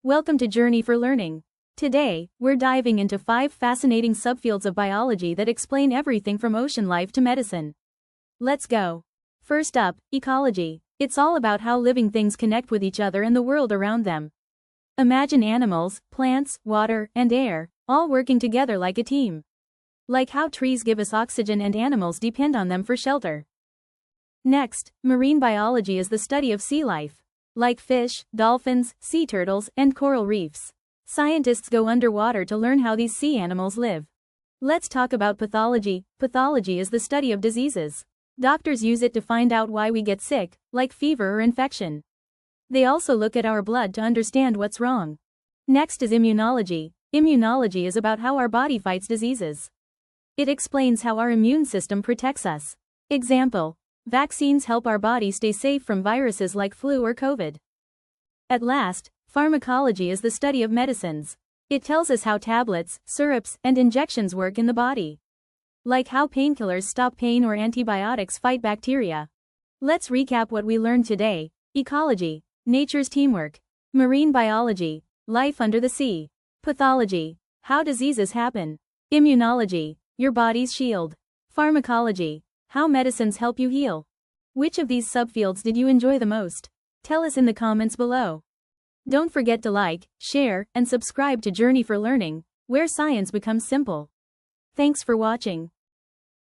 Welcome to Journey for Learning. Today, we're diving into 5 fascinating subfields of biology that explain everything from ocean life to medicine. Let's go. First up, ecology. It's all about how living things connect with each other and the world around them. Imagine animals, plants, water, and air, all working together like a team. Like how trees give us oxygen and animals depend on them for shelter. Next, marine biology is the study of sea life. Like fish, dolphins, sea turtles, and coral reefs. Scientists go underwater to learn how these sea animals live. Let's talk about pathology. Pathology is the study of diseases. Doctors use it to find out why we get sick, like fever or infection. They also look at our blood to understand what's wrong. Next is immunology. Immunology is about how our body fights diseases. It explains how our immune system protects us. Example: vaccines help our body stay safe from viruses like flu or COVID. At last, pharmacology is the study of medicines. It tells us how tablets, syrups, and injections work in the body. Like how painkillers stop pain or antibiotics fight bacteria. Let's recap what we learned today. Ecology, nature's teamwork. Marine biology, life under the sea. Pathology, how diseases happen. Immunology, your body's shield. Pharmacology, how medicines help you heal. Which of these subfields did you enjoy the most? Tell us in the comments below. Don't forget to like, share, and subscribe to Journey for Learning, where science becomes simple. Thanks for watching.